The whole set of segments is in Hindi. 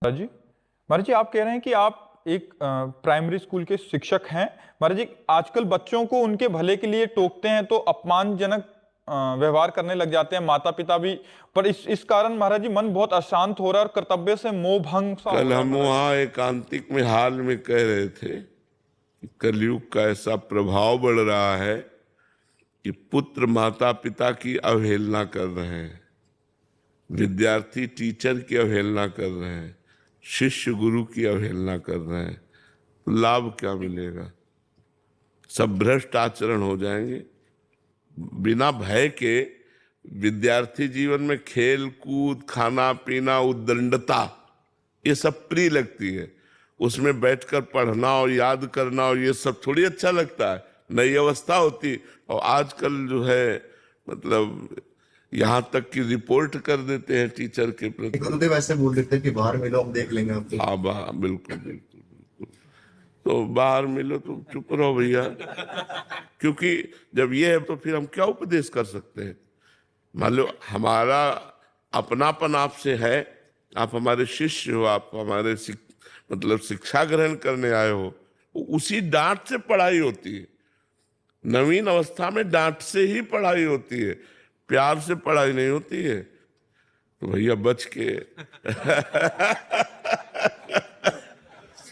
महाराज जी, महाराज जी, आप कह रहे हैं कि आप एक प्राइमरी स्कूल के शिक्षक हैं। महाराज जी, आजकल बच्चों को उनके भले के लिए टोकते हैं तो अपमानजनक व्यवहार करने लग जाते हैं माता पिता भी। पर इस कारण महाराज जी मन बहुत अशांत हो रहा है और कर्तव्य से मोह भंग सा हो कल रहा है हम महाराज जी। वहाँ एकांतिक में हाल में कह रहे थे कि कलयुग का ऐसा प्रभाव बढ़ रहा है कि पुत्र माता पिता की अवहेलना कर रहे हैं, विद्यार्थी टीचर की अवहेलना कर रहे हैं, शिष्य गुरु की अवहेलना कर रहे हैं। तो लाभ क्या मिलेगा? सब भ्रष्ट आचरण हो जाएंगे। बिना भय के विद्यार्थी जीवन में खेल कूद, खाना पीना, उद्दंडता ये सब प्रिय लगती है। उसमें बैठकर पढ़ना और याद करना और ये सब थोड़ी अच्छा लगता है। नई अवस्था होती। और आजकल जो है मतलब यहाँ तक कि रिपोर्ट कर देते हैं टीचर के प्रति। गुरुदेव ऐसे बोल देते हैं कि बाहर मिलो, हम देख लेंगे आपको। हाँ बाहर, बिल्कुल बिल्कुल बिल्कुल। तो बाहर मिलो, तुम चुप रहो भैया। क्योंकि जब ये है तो फिर हम क्या उपदेश कर सकते हैं? मान लो हमारा अपनापन आपसे है, आप हमारे शिष्य हो, आप हमारे मतलब शिक्षा ग्रहण करने आए हो। उसी डांट से पढ़ाई होती है। नवीन अवस्था में डांट से ही पढ़ाई होती है, प्यार से पढ़ाई नहीं होती है। तो भैया बच के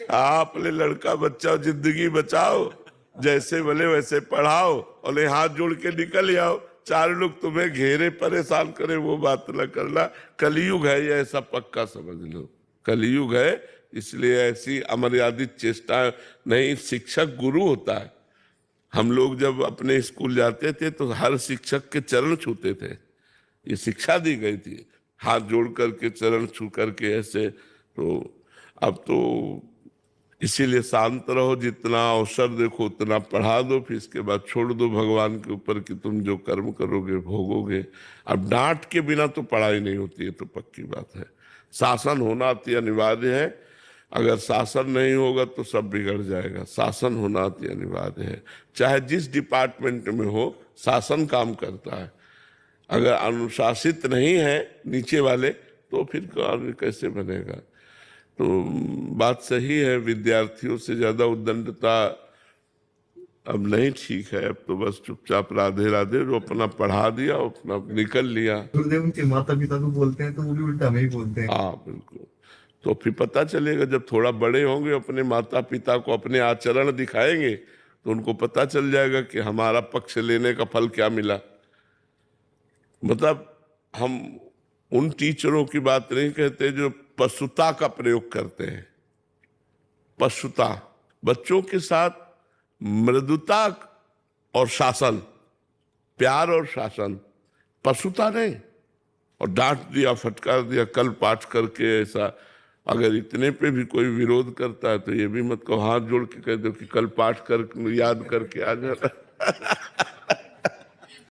आप अपने लड़का बच्चा जिंदगी बचाओ, जैसे बोले वैसे पढ़ाओ और हाथ जोड़ के निकल आओ। चार लोग तुम्हें घेरे परेशान करे वो बात न करना। कलयुग है ये, ऐसा पक्का समझ लो। कलयुग है, इसलिए ऐसी अमर्यादित चेष्टा नहीं। शिक्षक गुरु होता है। हम लोग जब अपने स्कूल जाते थे तो हर शिक्षक के चरण छूते थे। ये शिक्षा दी गई थी, हाथ जोड़ करके चरण छू करके ऐसे। तो अब तो इसीलिए शांत रहो, जितना अवसर देखो उतना पढ़ा दो, फिर इसके बाद छोड़ दो भगवान के ऊपर कि तुम जो कर्म करोगे भोगोगे। अब डांट के बिना तो पढ़ाई नहीं होती है, तो पक्की बात है। शासन होना अति अनिवार्य है। अगर शासन नहीं होगा तो सब बिगड़ जाएगा। शासन होना अति अनिवार्य है। चाहे जिस डिपार्टमेंट में हो, शासन काम करता है। अगर अनुशासित नहीं है नीचे वाले तो फिर कार्य कैसे बनेगा? तो बात सही है, विद्यार्थियों से ज्यादा उद्दंडता अब नहीं ठीक है। अब तो बस चुपचाप राधे राधे, जो अपना पढ़ा दिया अपना निकल लिया। गुरुदेव उनके माता पिता को बोलते हैं तो वो भी उल्टा हमें ही बोलते हैं। हाँ बिल्कुल। तो फिर पता चलेगा जब थोड़ा बड़े होंगे, अपने माता पिता को अपने आचरण दिखाएंगे तो उनको पता चल जाएगा कि हमारा पक्ष लेने का फल क्या मिला। मतलब हम उन टीचरों की बात नहीं कहते जो पशुता का प्रयोग करते हैं। पशुता, बच्चों के साथ मृदुता और शासन, प्यार और शासन, पशुता नहीं। और डांट दिया, फटकार दिया, कल पाठ करके ऐसा। अगर इतने पे भी कोई विरोध करता है तो ये भी मत कहो, हाथ जोड़ के कह दो कि कल पाठ कर याद करके आ जाना।